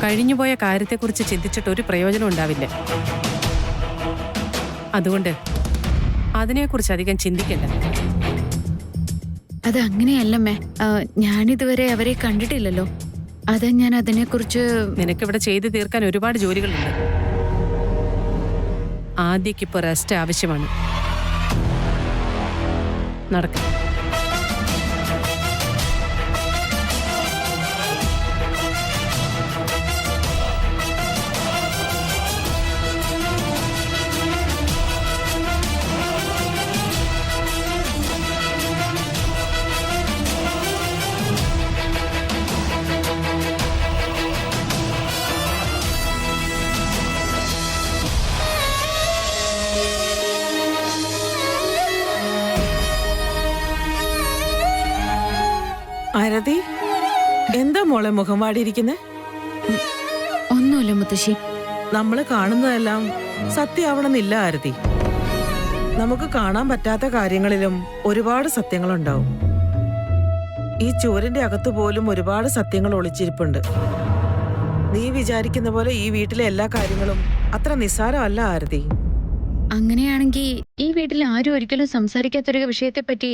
കഴിഞ്ഞുപോയ കാര്യത്തെക്കുറിച്ച് ചിന്തിച്ചിട്ട് ഒരു പ്രയോജനം ഉണ്ടാവില്ല. അതുകൊണ്ട് അതിനെക്കുറിച്ച് അധികം ചിന്തിക്കണ്ട. അത് അങ്ങനെയല്ലമ്മേ. ഞാനിതുവരെ അവരെ കണ്ടിട്ടില്ലല്ലോ. അതാ ഞാൻ അതിനെക്കുറിച്ച്. നിനക്കിവിടെ ചെയ്തു തീർക്കാൻ ഒരുപാട് ജോലികളുണ്ട്. ആദ്യക്കിപ്പോ റെസ്റ്റ് ആവശ്യമാണ്. നടക്ക. ആരതി, എന്താ മോളെ മുഖം വാടിയിരിക്കുന്നെ? ഒന്നുമില്ല മുത്തശ്ശി. നമ്മള് കാണുന്നതെല്ലാം സത്യമാവണമെന്നില്ല ആരതി. നമുക്ക് കാണാൻ പറ്റാത്ത കാര്യങ്ങളിലും ഒരുപാട് സത്യങ്ങളുണ്ടാവും. ഈ ചുവരിന്റെ അകത്ത് പോലും ഒരുപാട് സത്യങ്ങൾ ഒളിച്ചിരിപ്പുണ്ട്. നീ വിചാരിക്കുന്ന പോലെ ഈ വീട്ടിലെ എല്ലാ കാര്യങ്ങളും അത്ര നിസ്സാരമല്ല ആരതി. അങ്ങനെയാണെങ്കിൽ ഈ വീട്ടിൽ ആരും ഒരിക്കലും സംസാരിക്കാത്തൊരു വിഷയത്തെപ്പറ്റി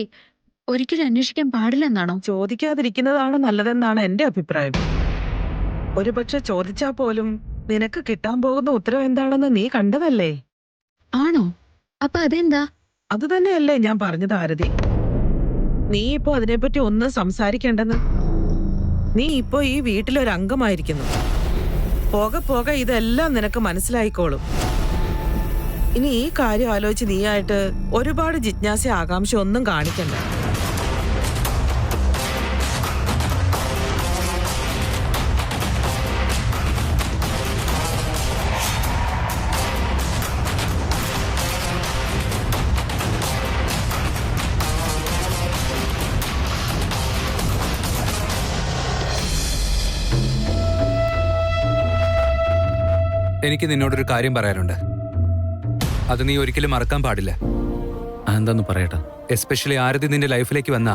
ഒരിക്കലും അന്വേഷിക്കാൻ പാടില്ലെന്നാണോ? ചോദിക്കാതിരിക്കുന്നതാണ് നല്ലതെന്നാണ് എന്റെ അഭിപ്രായം. ഒരുപക്ഷെ ചോദിച്ചാ പോലും നിനക്ക് കിട്ടാൻ പോകുന്ന ഉത്തരം എന്താണെന്ന് നീ കണ്ടതല്ലേ? ആണോ? അപ്പൊ അതെന്താ? അത് തന്നെയല്ലേ ഞാൻ പറഞ്ഞത് ആരതി. നീ ഇപ്പോ അതിനെപ്പറ്റി ഒന്നും സംസാരിക്കേണ്ടെന്ന്. നീ ഇപ്പോ ഈ വീട്ടിലൊരു അംഗമായിരിക്കുന്നു. പോകെ പോകെ ഇതെല്ലാം നിനക്ക് മനസ്സിലായിക്കോളും. ഇനി ഈ കാര്യം ആലോചിച്ച് നീയായിട്ട് ഒരുപാട് ജിജ്ഞാസ ആകാംക്ഷ ഒന്നും കാണിക്കണ്ട. എനിക്ക് നിന്നോടൊരു കാര്യം പറയാനുണ്ട്. അത് നീ ഒരിക്കലും മറക്കാൻ പാടില്ല. എന്താന്ന് പറയട്ടാ? എസ്പെഷ്യലി ആരതി നിന്റെ ലൈഫിലേക്ക് വന്നാ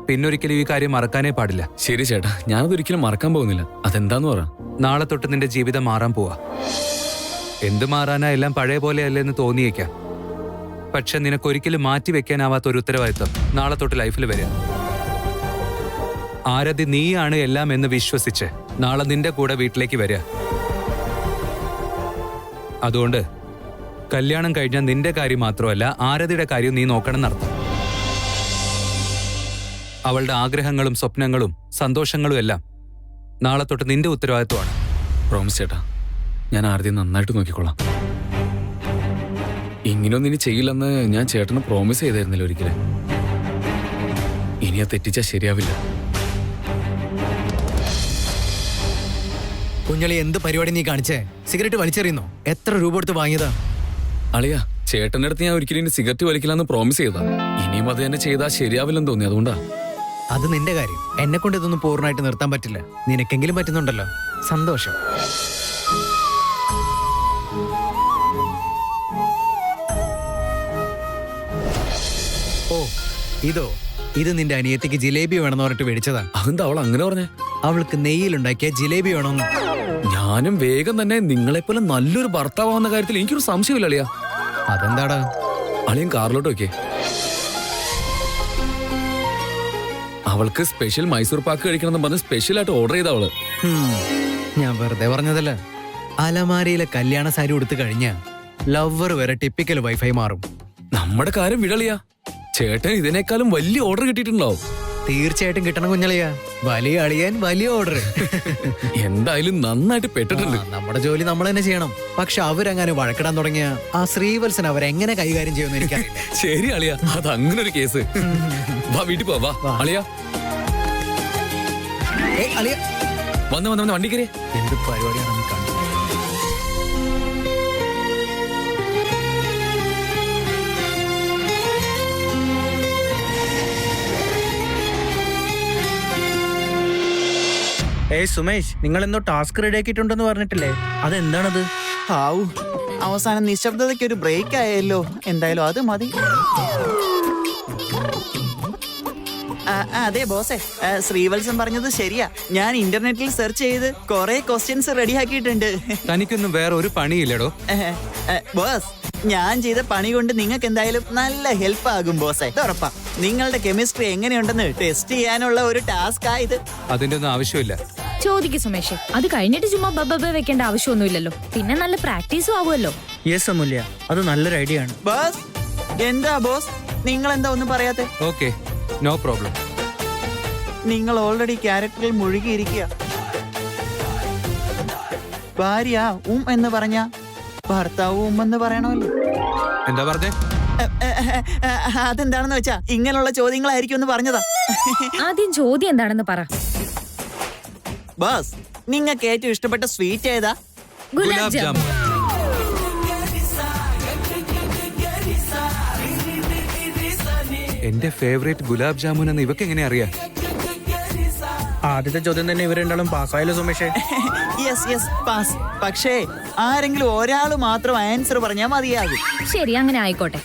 പിന്നൊരിക്കലും ഈ കാര്യം മറക്കാനേ പാടില്ല. ശരി ചേട്ടാ, ഞാനതൊരിക്കലും മറക്കാൻ പോകുന്നില്ല. അതെന്താന്ന് പറ. നാളെ തൊട്ട് നിന്റെ ജീവിതം മാറാൻ പോവാ. എന്ത് മാറാനാ, എല്ലാം പഴയ പോലെയല്ലെന്ന് തോന്നിയേക്കാം. പക്ഷെ നിനക്കൊരിക്കലും മാറ്റി വെക്കാനാവാത്ത ഒരു ഉത്തരവാദിത്വം നാളെ തൊട്ട് ലൈഫിൽ വരിക. ആരതി നീയാണ് എല്ലാം എന്ന് വിശ്വസിച്ച് നാളെ നിന്റെ കൂടെ വീട്ടിലേക്ക് വരിക. അതുകൊണ്ട് കല്യാണം കഴിഞ്ഞാൽ നിന്റെ കാര്യം മാത്രമല്ല ആരതിയുടെ കാര്യം നീ നോക്കണം നടത്തും. അവളുടെ ആഗ്രഹങ്ങളും സ്വപ്നങ്ങളും സന്തോഷങ്ങളും എല്ലാം നാളെ തൊട്ട് നിന്റെ ഉത്തരവാദിത്വമാണ്. പ്രോമിസ് ചേട്ടാ, ഞാൻ ആരതി നന്നായിട്ട് നോക്കിക്കൊള്ളാം. ഇങ്ങനെയൊന്നും ഇനി ചെയ്യില്ലെന്ന് ഞാൻ ചേട്ടന് പ്രോമിസ് ചെയ്തായിരുന്നില്ല ഒരിക്കലും. ഇനി അത് തെറ്റിച്ചാൽ ശരിയാവില്ല. കുഞ്ഞളി, എന്ത് പരിപാടി നീ കാണിച്ചേ? സിഗരറ്റ് വലിച്ചെറിയുന്നോ? എത്ര രൂപ കൊടുത്ത് വാങ്ങിയതാ? അളിയാ, ചേട്ടന്റെ അടുത്ത് ഞാൻ ഒരിക്കലും ഇനി സിഗരറ്റ് വലിക്കില്ലെന്ന് പ്രോമിസ് ചെയ്താ. ഇനിയും അത് തന്നെ ചെയ്താൽ ശരിയാവില്ലെന്ന് തോന്നി, അതുകൊണ്ടാ. അത് നിന്റെ കാര്യം. എന്നെ കൊണ്ട് ഇതൊന്നും പൂർണ്ണമായിട്ട് നിർത്താൻ പറ്റില്ല. നിനക്കെങ്കിലും പറ്റുന്നുണ്ടല്ലോ, സന്തോഷം. ഓ, ഇത് നിന്റെ അനിയത്തിക്ക് ജിലേബി വേണമെന്ന് പറഞ്ഞിട്ട് മേടിച്ചതാ. അതെന്താ അവൾ അങ്ങനെ പറഞ്ഞേ? അവൾക്ക് നെയ്യിലുണ്ടാക്കിയ ജിലേബി വേണമെന്ന്. ഞാനും വേഗം തന്നെ നിങ്ങളെപ്പോലെ നല്ലൊരു ഭർത്താവാവുന്ന കാര്യത്തിൽ എനിക്കൊരു സംശയമില്ല അളിയാ. അതെന്താടാ? അളിയൻ കാറിലോട്ട് വെക്കേ. അവൾക്ക് സ്പെഷ്യൽ മൈസൂർ പാക്ക് കഴിക്കണമെന്ന് പറഞ്ഞ് സ്പെഷ്യലായിട്ട് ഓർഡർ ചെയ്ത അവള്. ഞാൻ വെറുതെ പറഞ്ഞതല്ല. അലമാരയിലെ കല്യാണ സാരി ഉടുത്ത് കഴിഞ്ഞ ലവർ വരെ ടിപ്പിക്കൽ വൈഫൈ മാറും. നമ്മുടെ കാര്യം വിടളിയാ. ചേട്ടൻ ഇതിനേക്കാളും വലിയ ഓർഡർ കിട്ടിയിട്ടുണ്ടാവും. തീർച്ചയായിട്ടും കിട്ടണം കുഞ്ഞളിയാ. വലിയ അളിയാൻ വലിയ ഓർഡർ. എന്തായാലും നന്നായിട്ട് പെട്ടിട്ടുണ്ട്. നമ്മുടെ ജോലി നമ്മൾ തന്നെ ചെയ്യണം. പക്ഷെ അവരങ്ങനെ വഴക്കിടാൻ തുടങ്ങിയ ആ ശ്രീവത്സൻ അവരെങ്ങനെ കൈകാര്യം ചെയ്യുമെന്ന് എനിക്കറിയില്ല. ശരി അളിയാ, അത് അങ്ങനെ ഒരു കേസ്. വാ വീട്ടിൽ പോ. വാ അളിയാ. വന്ന് വണ്ടി കയറി. എന്ത് പരിപാടിയാണ് നീ കാണുന്നത്? സുമേഷ്, നിങ്ങൾ എന്തോ ടാസ്ക് റെഡിയാക്കിയിട്ടുണ്ടെന്ന് പറഞ്ഞിട്ടില്ലേ? അതെന്താണത്? ആവൂ, അവസാനം നിശബ്ദതയ്ക്ക് ഒരു ബ്രേക്ക് ആയല്ലോ. എന്തായാലും അത് മതി. അതെ ബോസേ, ശ്രീവത്സം പറഞ്ഞത് ശരിയാ. ഞാൻ ഇന്റർനെറ്റിൽ സെർച്ച് ചെയ്ത് കുറെ ക്വസ്റ്റ്യൻസ് റെഡിയാക്കിയിട്ടുണ്ട്. തനിക്കൊന്നും വേറെ ഒരു പണിയില്ലടോ. ബോസ്, ഞാൻ ചെയ്ത പണി കൊണ്ട് നിങ്ങൾക്ക് എന്തായാലും നല്ല ഹെൽപ്പ് ആകും ബോസേ, ഇത് ഉറപ്പാ. നിങ്ങളുടെ കെമിസ്ട്രി എങ്ങനെയുണ്ടെന്ന് ടെസ്റ്റ് ചെയ്യാനുള്ള ഒരു ടാസ്ക് ആയത്. അതിന്റെ ഒന്നും ആവശ്യമില്ല. ചോദിക്കും സുമേഷ്, അത് കഴിഞ്ഞിട്ട് ചുമ്മാ ബബ്ബ വെക്കേണ്ട ആവശ്യമൊന്നുമില്ലല്ലോ. പിന്നെ നല്ല പ്രാക്ടീസും ആവുമല്ലോ. യെസ് അമൂല്യ, അത് നല്ലൊരു ഐഡിയ ആണ്. ബോസ്, എന്താ ബോസ് നിങ്ങൾ എന്താ ഒന്നും പറയാത്തെ? Okay, no problem. നിങ്ങൾ ഓൾറെഡി ക്യാരക്ടറിൽ മുഴുകിയിരിക്കുക. ഭാര്യ എന്ന് പറഞ്ഞ ഭർത്താവ് എന്ന് പറയണമല്ലോ. എന്താ പറഞ്ഞേ? അതെന്താണെന്ന് വെച്ചാ ഇങ്ങനെയുള്ള ചോദ്യങ്ങളായിരിക്കും എന്ന് പറഞ്ഞതാ. ആദ്യം ചോദ്യം എന്താണെന്ന് പറ. ബോസ്, നിങ്ങൾക്ക് ഏറ്റവും ഇഷ്ടപ്പെട്ട സ്വീറ്റ് ഏതാ? ഗുലാബ് ജാമുൻ. എന്റെ ഫേവറേറ്റ് ഗുലാബ് ജാമുൻ എന്ന് ഇവക്ക് എങ്ങനെ അറിയാം? ആദ്യത്തെ ചോദ്യം തന്നെ ഇവർ രണ്ടാളും പാസ്സായല്ലോ സുമേഷേ. Yes yes pass. പക്ഷേ ആരെങ്കിലും ഒരാൾ മാത്രം ആൻസർ പറഞ്ഞാൽ മതിയാകും. ശരി, അങ്ങനെ ആയിക്കോട്ടെ.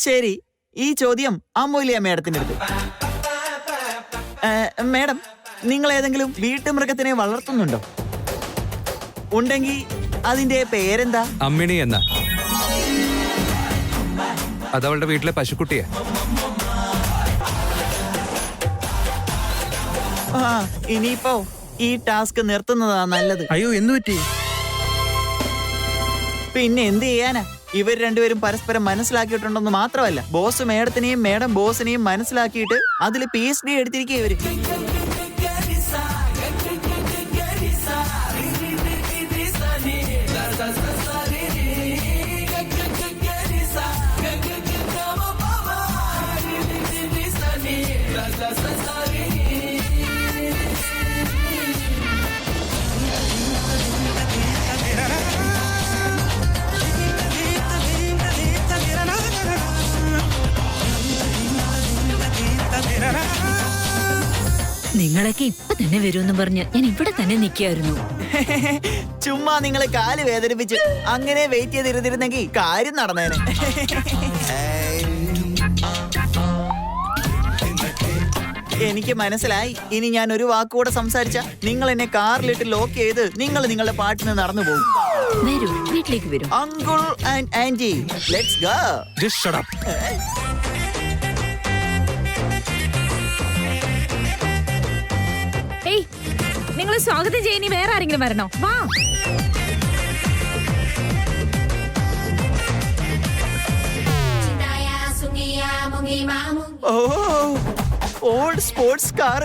ശരി, ഈ ചോദ്യം അമൂല്യ മേഡത്തിന്റെ അടുത്ത്. മേഡം, നിങ്ങൾ ഏതെങ്കിലും വീട്ടുമൃഗത്തിനെ വളർത്തുന്നുണ്ടോ? ഉണ്ടെങ്കിൽ അതിന്റെ പേരെന്താ? അമ്മിണി എന്ന. അതവളുടെ വീട്ടിലെ പശുക്കുട്ടിയാ. ഇനിയിപ്പോ ഈ ടാസ്ക് നിർത്തുന്നതാ നല്ലത്. അയ്യോ, എന്തു പറ്റി? പിന്നെ എന്ത് ചെയ്യാനാ, ഇവർ രണ്ടുപേരും പരസ്പരം മനസ്സിലാക്കിയിട്ടുണ്ടെന്ന് മാത്രമല്ല, ബോസ് മേഡത്തിനെയും മേഡം ബോസിനെയും മനസ്സിലാക്കിയിട്ട് അതിൽ PhD എടുത്തിരിക്കുക ഇവര്. നിങ്ങളൊക്കെ ഇപ്പൊ തന്നെ വരുമെന്ന് പറഞ്ഞ് ഞാൻ ഇവിടെ തന്നെ നിൽക്കായിരുന്നു. ചുമ്മാ നിങ്ങളെ കാല് വേദനിപ്പിച്ച് അങ്ങനെ വെയിറ്റ് ചെയ്തിരുന്നിരുന്നെങ്കിൽ കാര്യം നടന്നേനെ. എനിക്ക് മനസ്സിലായി. ഇനി ഞാൻ ഒരു വാക്കുകൂടെ സംസാരിച്ച നിങ്ങൾ എന്നെ കാറിലിട്ട് ലോക്ക് ചെയ്ത് നിങ്ങൾ നിങ്ങളുടെ പാട്ടിന് നടന്നു പോകും. വരൂ, വീട്ടിലേക്ക് വരൂ. Uncle and aunty, let's go. Just shut up. ഏയ്, നിങ്ങൾ സ്വാഗതം ചെയ്യാൻ വേറെ ആരെങ്കിലും വരണോ? വാ. ഓ, ഓൾഡ് സ്പോർട്സ് കാർ.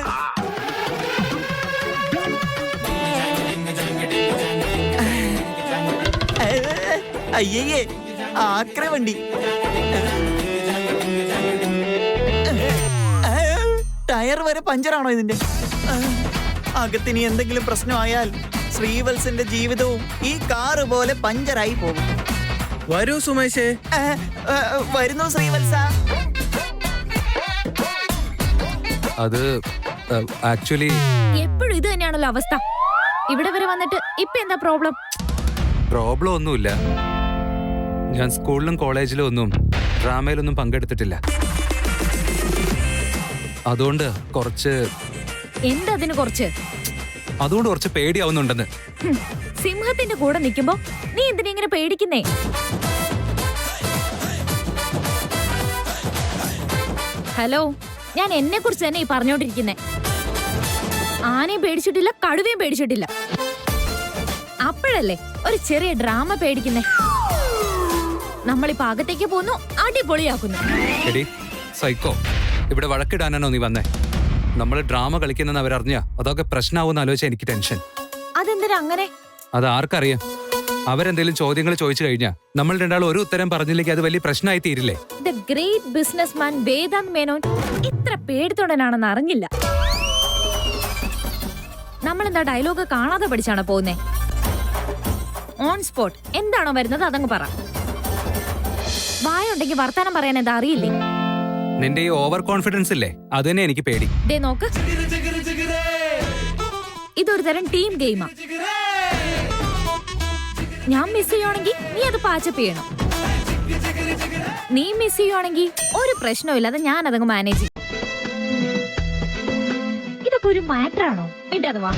അയ്യേ, ആക്ര വണ്ടി. ടയർ വരെ പഞ്ചറാണോ ഇതിന്റെ? അകത്തിനി എന്തെങ്കിലും പ്രശ്നമായാൽ ശ്രീവത്സന്റെ ജീവിതവും ഈ കാറ് പോലെ പഞ്ചറായി പോകും. വരൂ സുമേഷേ. വരുന്നു ശ്രീവത്സ. അത് ആക്ച്വലി എപ്പോഴും ഇത് തന്നെയാണല്ലോ അവസ്ഥ. ഇവിടെ വരെ വന്നിട്ട് ഇപ്പൊ എന്താ പ്രോബ്ലം? പ്രോബ്ലം ഒന്നുമില്ല. ഞാൻ സ്കൂളിലും കോളേജിലും ഒന്നും ഡ്രാമയിലൊന്നും പങ്കെടുത്തിട്ടില്ല. അതുകൊണ്ട് കുറച്ച് പേടിയാവുന്നുണ്ടെന്ന്. സിംഹത്തിന്റെ കൂടെ നിൽക്കുമ്പോ നീ എന്തിനാ ഇങ്ങനെ പേടിക്കുന്നേ? ഹലോ, ഞാൻ എന്നെ കുറിച്ച് തന്നെ ഈ പറഞ്ഞോണ്ടിരിക്കുന്നേ. ആനയും പേടിച്ചിട്ടില്ല, കടുവയും പേടിച്ചിട്ടില്ല. അപ്പോഴല്ലേ ഒരു ചെറിയ ഡ്രാമ പേടിക്കുന്നേ. നമ്മളിപ്പോ അകത്തേക്ക് പോന്നു, അടിപൊളിയാക്കുന്നു. എടി സൈക്കോ, ഇവിടെ വഴക്കിടാനാണോ നീ വന്നേ? നമ്മൾ ഡ്രാമ കളിക്കുന്നെന്ന് അവരറിഞ്ഞ അതൊക്കെ പ്രശ്നമാവുമെന്ന് ആലോചിച്ച എനിക്ക് ടെൻഷൻ. അതെന്തിനാ അങ്ങനെ? അത് ആർക്കറിയാം? അവരെന്തെങ്കിലും ചോദ്യങ്ങൾ ചോദിച്ചു കഴിഞ്ഞാൽ നമ്മൾ രണ്ടാളും ഒരു ഉത്തരം പറഞ്ഞില്ലെങ്കിൽ അത് വലിയ പ്രശ്നമായി തീരില്ലേ? The great businessman Vedant Menon ഇത്ര പേടിത്തൊടനാണെന്ന് അറിഞ്ഞില്ല. നമ്മളെന്താ ഡയലോഗ് കാണാതെ പഠിച്ചാണോ പോകുന്നേ? ഓൺ സ്പോട്ട് എന്താണോ വരുന്നത് അതങ്ങ് പറ. വായുണ്ടെങ്കിൽ വർത്താനം പറയാൻ എന്താ അറിയില്ലേ? നിന്റെ ഈ ഓവർ കോൺഫിഡൻസ് ഇല്ലേ, അത് തന്നെ എനിക്ക് പേടി. ദേ നോക്ക്, ഇതൊരു തരം ടീം ഗെയിമാ. ഞാൻ മിസ് ചെയ്യുവാണെങ്കിൽ നീ അത് പാച്ചപ്പ് ചെയ്യണം. നീ മിസ് ചെയ്യുവാണെങ്കിൽ ഒരു പ്രശ്നമില്ലാതെ ഞാൻ അതങ്ങ് മാനേജ് ചെയ്യും. ഇതൊക്കെ ഒരു മാറ്റർ ആണോ? ഇട്ടത് വാ.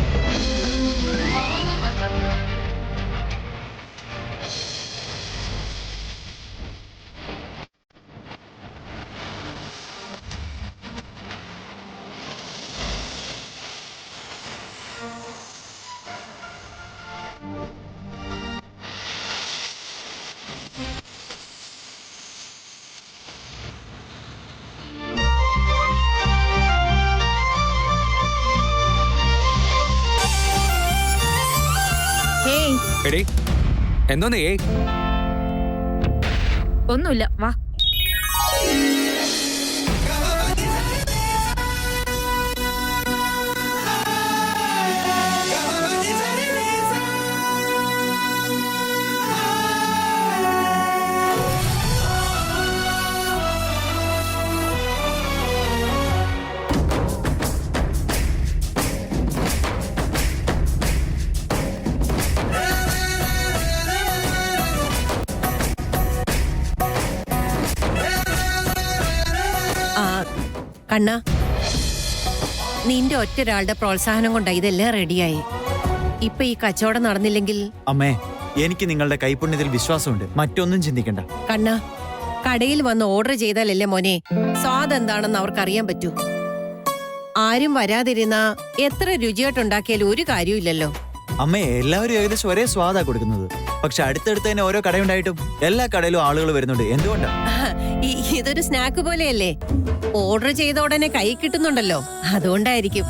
ഹേയ്, എടീ എന്തോന്ന് ഏയ് ഒന്നുമില്ല, വാ. കണ്ണ, നിന്റെ ഒറ്റൊരാളുടെ പ്രോത്സാഹനം കൊണ്ടാ ഇതെല്ലാം റെഡിയായി. ഇപ്പൊ ഈ കച്ചവടം നടന്നില്ലെങ്കിൽ അമ്മേ, എനിക്ക് നിങ്ങളുടെ കൈപുണ്യത്തിൽ വിശ്വാസമുണ്ട്. മറ്റൊന്നും ചിന്തിക്കണ്ട. കണ്ണ, കടയിൽ വന്ന് ഓർഡർ ചെയ്താലല്ലേ മോനെ സ്വാദ് എന്താണെന്ന് അവർക്കറിയാൻ പറ്റൂ. ആരും വരാതിരുന്നാ എത്ര രുചിയായിട്ടുണ്ടാക്കിയാലും ഒരു കാര്യമില്ലല്ലോ. അമ്മേ, എല്ലാവരും ഏകദേശം ഒരേ സ്വാദാ കൊടുക്കുന്നത്. പക്ഷെ അടുത്തടുത്ത് തന്നെ ഓരോ കടയുണ്ടായിട്ടും എല്ലാ കടയിലും ആളുകൾ വരുന്നുണ്ട്. എന്തുകൊണ്ടാ? ഇതൊരു സ്നാക്ക് പോലെയല്ലേ, ഓർഡർ ചെയ്ത ഉടനെ കൈ കിട്ടുന്നുണ്ടല്ലോ, അതുകൊണ്ടായിരിക്കും.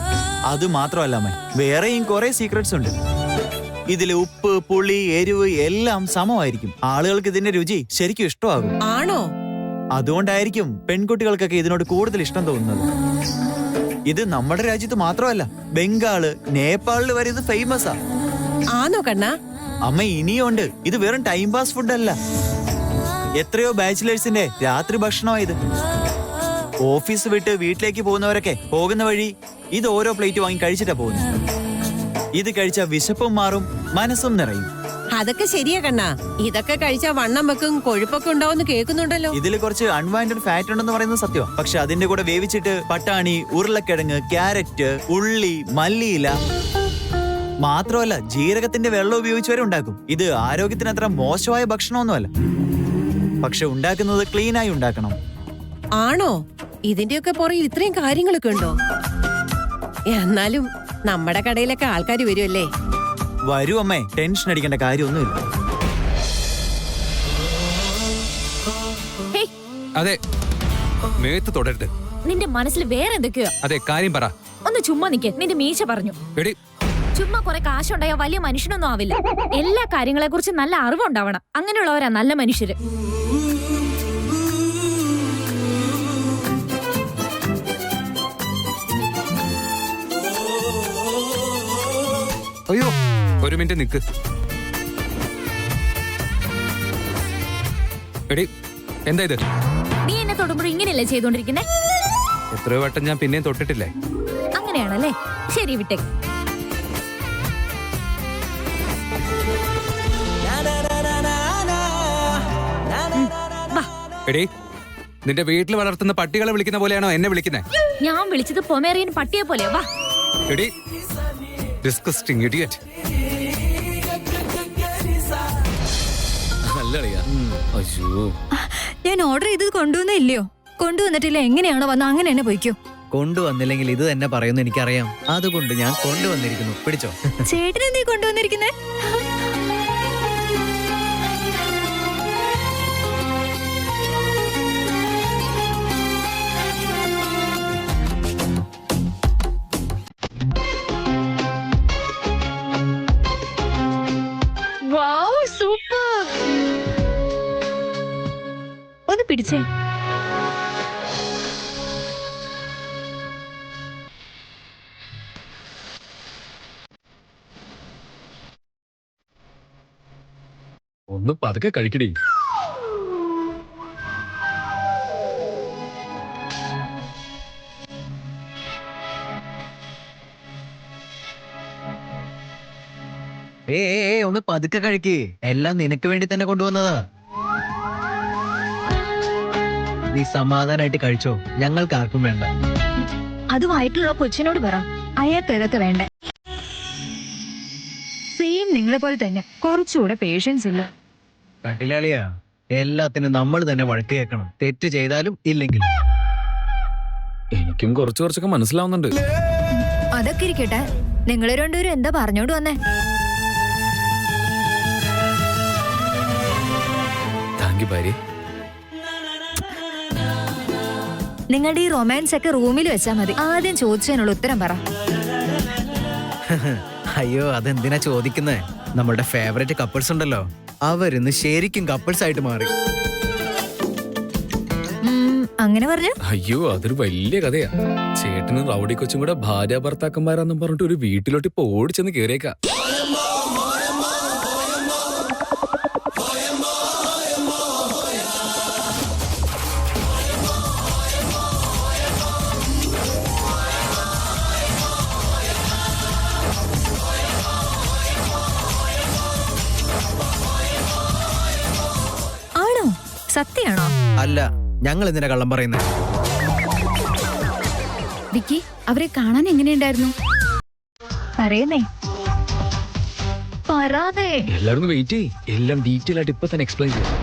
അത് മാത്രമല്ല അമ്മേ, വേറെയും കുറെ സീക്രട്സ് ഉണ്ട്. ഇതില് ഉപ്പ്, പുളി, എരിവ് എല്ലാം സമമായിരിക്കും. ആളുകൾക്ക് ഇതിന്റെ രുചി ശരിക്കും ഇഷ്ടമാകും. ആണോ? അതുകൊണ്ടായിരിക്കും പെൺകുട്ടികൾക്കൊക്കെ ഇതിനോട് കൂടുതൽ ഇഷ്ടം തോന്നുന്നത്. ഇത് നമ്മുടെ രാജ്യത്ത് മാത്രമല്ല, ബംഗാള്, നേപ്പാളില് വരെ ഇത് ഫേമസാ. ആണോ കണ്ണ? അമ്മ, ഇനിയുണ്ട്. ഇത് വെറും ടൈം പാസ് ഫുഡ് അല്ല. എത്രയോ ബാച്ചിലേഴ്സിന്റെ രാത്രി ഭക്ഷണമാണ് ഇത്. ഓഫീസ് വിട്ട് വീട്ടിലേക്ക് പോകുന്നവരൊക്കെ പോകുന്ന വഴി ഇത് ഓരോ പ്ലേറ്റ് വാങ്ങി കഴിച്ചിട്ടാ പോകുന്നത്. ഇത് കഴിച്ചാൽ വിശപ്പും മാറും, മനസ്സും നിറയും. അതൊക്കെ ശരിയാ കണ്ണ. ഇതൊക്കെ കഴിച്ചാൽ വണ്ണം വെക്കും, കൊഴുപ്പൊക്കെ ഉണ്ടാവുമെന്ന് കേൾക്കുന്നുണ്ടല്ലോ. ഇതിൽ കുറച്ച് അൺവാണ്ടഡ് ഫാറ്റ് ഉണ്ടെന്ന് പറയുന്നത് സത്യമാണ്. പക്ഷെ അതിന്റെ കൂടെ വേവിച്ചിട്ട് പട്ടാണി, ഉരുളക്കിഴങ്ങ്, ക്യാരറ്റ്, ഉള്ളി, മല്ലിയില, മാത്രമല്ല ജീരകത്തിന്റെ വെള്ളം ഉപയോഗിച്ച് വരെ ഉണ്ടാക്കും. ഇത് ആരോഗ്യത്തിന് അത്ര മോശമായ ഭക്ഷണമൊന്നുമല്ല. പക്ഷെ ഉണ്ടാക്കുന്നത് ക്ലീനായി ഉണ്ടാക്കണം. ആണോ? ഇതിന്റെയൊക്കെ പുറകിൽ ഇത്രയും കാര്യങ്ങളൊക്കെ ഉണ്ടോ? എന്നാലും നമ്മുടെ കടയിലൊക്കെ ആൾക്കാർ വരുമല്ലേ? വരൂ അമ്മേ, ടെൻഷൻ അടിക്കേണ്ട കാര്യമൊന്നുമില്ല. അതെ, മേത്ത് തുടരുത്. നിന്റെ മനസ്സിൽ വേറെ എന്തൊക്കെയോ? അതെ, കാര്യം പറ. ഒന്ന് ചുമ്മാ നിക്ക്. നിന്റെ മീശ പറഞ്ഞു. എടി, ചുമ്മാ കുറെ കാശുണ്ടായ വലിയ മനുഷ്യനൊന്നും ആവില്ല. എല്ലാ കാര്യങ്ങളെ കുറിച്ച് നല്ല അറിവുണ്ടാവണം. അങ്ങനെയുള്ളവരാ നല്ല മനുഷ്യര്. അയ്യോ, ഒരു മിനിറ്റ് നിക്ക്. എടി, എന്താ ഇത്? നീ എന്നെ തൊടുമ്പോഴും ഇങ്ങനെയല്ലേ ചെയ്തോണ്ടിരിക്കുന്നേ? എത്രയോ വട്ടം ഞാൻ പിന്നെയും തൊട്ടിട്ടില്ലേ? അങ്ങനെയാണല്ലേ? ശരി, വിട്ടേക്ക്. എടി, നിന്റെ വീട്ടിൽ വളർത്തുന്ന പട്ടികളെ വിളിക്കുന്ന പോലെയാണോ എന്നെ വിളിക്കുന്നേ? ഞാൻ വിളിച്ചത് പൊമേറിയൻ പട്ടിയെ പോലെയാ. വാ. എടി, ഡിസ്കസ്റ്റിംഗ് ഇഡിയറ്റ്. നല്ലറിയാ. അയ്യോ, ഞാൻ ഓർഡർ ചെയ്തത് കൊണ്ടുവന്നില്ലയോ? കൊണ്ടുവന്നിട്ടില്ല. എങ്ങനെയാണോ വന്ന അങ്ങനെ തന്നെ പോയിക്കോ. കൊണ്ടുവന്നില്ലെങ്കിൽ ഇത് തന്നെ പറയുന്നു എനിക്കറിയാം. അതുകൊണ്ട് ഞാൻ കൊണ്ടുവന്നിരിക്കുന്നു. പിടിച്ചോ. ചേട്ടൻ എന്തേ കൊണ്ടുവന്നിരിക്കുന്നേ? സൂപ്പർ. ഒന്ന് പിടിച്ചേ. ഒന്ന് പതുക്കെ കഴിക്കടി. ഒന്ന് പതുക്കെ കഴിക്ക്. എല്ലാം നിനക്ക് വേണ്ടി തന്നെ കൊണ്ടുവന്നതാ. നീ സമാധാനായിട്ട് കഴിച്ചോ. ഞങ്ങൾക്ക് ആർക്കും വേണ്ട. അത് വയറ്റിലുള്ള കൊച്ചിനോട് പറ. അയാൾക്ക് ഇതൊക്കെ വേണ്ടേ? സെയിം നിങ്ങളെ പോലെ തന്നെ കുറച്ചുകൂടെ പേഷ്യൻസ് ഇല്ല. കട്ടിലാളിയാ, എല്ലാത്തിനും നമ്മൾ തന്നെ വഴക്ക് കേൾക്കണം, തെറ്റ് ചെയ്താലും ഇല്ലെങ്കിലും. എനിക്കും കുറച്ചൊക്കെ മനസ്സിലാവുന്നുണ്ട്. അതൊക്കെ ഇരിക്കട്ടെ, നിങ്ങൾ രണ്ടുപേരും എന്താ പറഞ്ഞോണ്ട് വന്നേ? താങ്ക് യു ഭാര്യ. നിങ്ങളുടെ ഈ റൊമാൻസ് ഒക്കെ റൂമിൽ വെച്ചാൽ മതി. ആദ്യം ചോദിച്ചതിനുള്ള ഉത്തരം പറ. അയ്യോ, അതെന്തിനാ ചോദിക്കുന്നേ? നമ്മളുടെ ഫേവറേറ്റ് കപ്പിൾസ് ഉണ്ടല്ലോ, അവരിന്ന് ശരിക്കും കപ്പിൾസ് ആയിട്ട് മാറി. അങ്ങനെ പറഞ്ഞു? അയ്യോ, അതൊരു വലിയ കഥയാ. ചേട്ടനും റൗഡി കൊച്ചും കൂടെ ഭാര്യ ഭർത്താക്കന്മാരാന്നും പറഞ്ഞിട്ട് ഒരു വീട്ടിലോട്ട് ഇപ്പൊ ഓടിച്ചെന്ന് കേറിയേക്കാ. ആണോ? സത്യാണോ? അല്ല, ഞങ്ങൾ എന്തിനാ കള്ളം പറയുന്നത്? വിക്കി, അവരെ കാണാൻ എങ്ങനെയുണ്ടായിരുന്നു? പറയുന്നേ, പറയാതെ. എല്ലാവരും വെയിറ്റ് ചെയ്യ്, എല്ലാം ഡീറ്റെയിൽ ആയിട്ട് ഇപ്പൊ തന്നെ എക്സ്പ്ലെയിൻ ചെയ്യാം.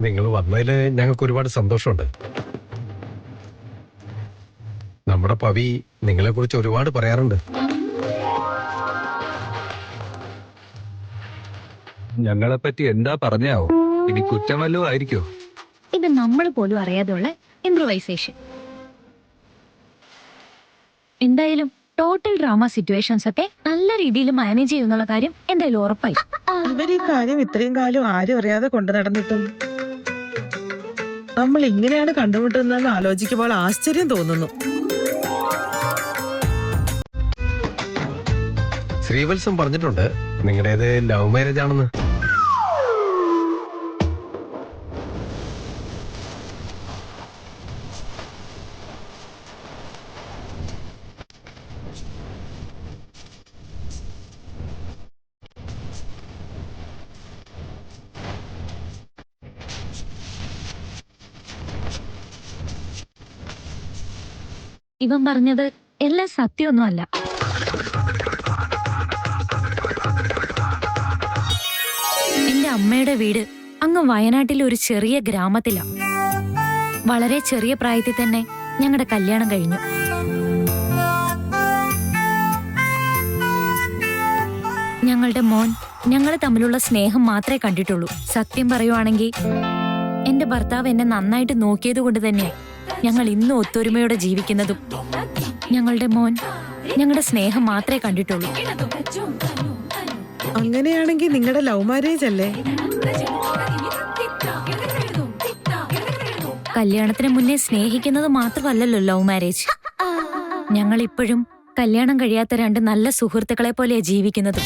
നിങ്ങൾ വന്നതിൽ ഞങ്ങൾക്ക് ഒരുപാട് സന്തോഷമുണ്ട്. നമ്മുടെ പവി നിങ്ങളെ കുറിച്ച് ഒരുപാട് പറയാറുണ്ട്. ഞങ്ങളെ പറ്റി എന്താ പറഞ്ഞാവോ? ഇനി കുറ്റം വല്ലതും ആയിരിക്കോ? ഇത് നമ്മൾ പോലും അറിയാതെയുള്ള ഇംപ്രൂവൈസേഷൻ. എന്തായാലും ടോട്ടൽ ഡ്രാമ സിറ്റുവേഷൻസ് ഒക്കെ നല്ല രീതിയിൽ മാനേജ് ചെയ്യുന്നുള്ള കാര്യം എന്തായാലും ഉറപ്പായി. ഇവര് ഈ കാര്യം ഇത്രയും കാലം ആരും അറിയാതെ കൊണ്ടു നടന്നിട്ടും നമ്മൾ ഇങ്ങനെയാണ് കണ്ടുമുട്ടുന്നതെന്ന് ആലോചിക്കുമ്പോൾ ആശ്ചര്യം തോന്നുന്നു. ശ്രീവത്സം പറഞ്ഞിട്ടുണ്ട് നിങ്ങളുടേത് ലവ് മാരേജ് ആണെന്ന്. ഇവൻ പറഞ്ഞത് എല്ലാം സത്യമൊന്നുമല്ല. എന്റെ അമ്മയുടെ വീട് അങ്ങ് വയനാട്ടിലെ ഒരു ചെറിയ ഗ്രാമത്തിലാ. വളരെ ചെറിയ പ്രായത്തിൽ തന്നെ ഞങ്ങളുടെ കല്യാണം കഴിഞ്ഞു. ഞങ്ങളുടെ മോൻ ഞങ്ങൾ തമ്മിലുള്ള സ്നേഹം മാത്രമേ കണ്ടിട്ടുള്ളൂ. സത്യം പറയുവാണെങ്കിൽ എന്റെ ഭർത്താവ് എന്നെ നന്നായിട്ട് നോക്കിയത് കൊണ്ട് തന്നെയാണ് ഞങ്ങൾ ഇന്നും ഒത്തൊരുമയോടെ ജീവിക്കുന്നതും. ഞങ്ങളുടെ മോൻ ഞങ്ങളുടെ സ്നേഹം മാത്രമേ കണ്ടിട്ടുള്ളൂ. അങ്ങനെയാണെങ്കിൽ നിങ്ങളുടെ ലവ് മാരേജ് അല്ലേ? കല്യാണത്തിന് മുന്നേ സ്നേഹിക്കുന്നത് മാത്രമല്ലല്ലോ ലവ് മാരേജ്. ഞങ്ങൾ ഇപ്പോഴും കല്യാണം കഴിയാത്ത രണ്ട് നല്ല സുഹൃത്തുക്കളെ പോലെയാ ജീവിക്കുന്നത്.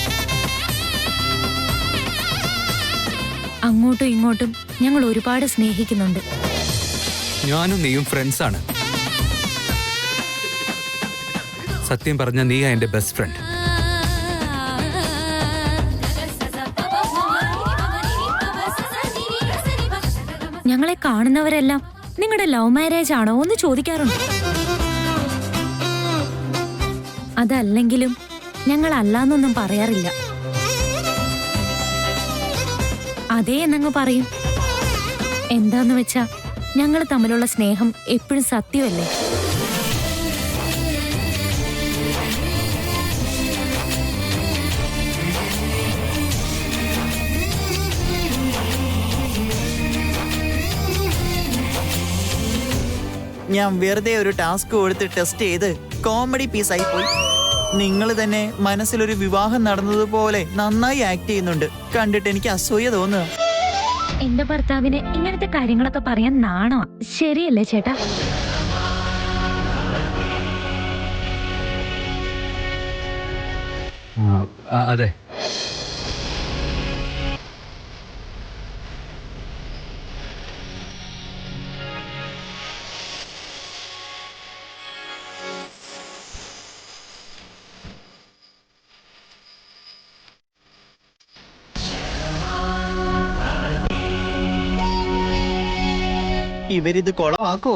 അങ്ങോട്ടും ഇങ്ങോട്ടും ഞങ്ങൾ ഒരുപാട് സ്നേഹിക്കുന്നുണ്ട്. ഞാനും നീയും ഫ്രണ്ട്സ് ആണ്. സത്യം പറഞ്ഞ നീയാ എന്റെ ബെസ്റ്റ് ഫ്രണ്ട്. ഞങ്ങളെ കാണുന്നവരെല്ലാം നിങ്ങളുടെ ലവ് മാരേജ് ആണോ എന്ന് ചോദിക്കാറുണ്ട്. അതല്ലെങ്കിലും ഞങ്ങൾ അല്ലാന്നൊന്നും പറയാറില്ല. അതേ എന്നങ്ങ് പറയും. എന്താന്ന് വെച്ചാ ഞങ്ങൾ തമ്മിലുള്ള സ്നേഹം എപ്പോഴും സത്യമല്ലേ. ഞാൻ വെറുതെ ഒരു ടാസ്ക് കൊടുത്ത് ടെസ്റ്റ് ചെയ്ത് കോമഡി പീസായി പോയി. നിങ്ങൾ തന്നെ മനസ്സിലൊരു വിവാഹം നടന്നതുപോലെ നന്നായി ആക്ട് ചെയ്യുന്നുണ്ട്. കണ്ടിട്ട് എനിക്ക് അസൂയ തോന്നുക. എന്റെ ഭർത്താവിന് ഇങ്ങനത്തെ കാര്യങ്ങളൊക്കെ പറയാൻ നാണോ? ശരിയല്ലേ ചേട്ടാ? അതെ. ഇവരിത് കൊളമാക്കോ?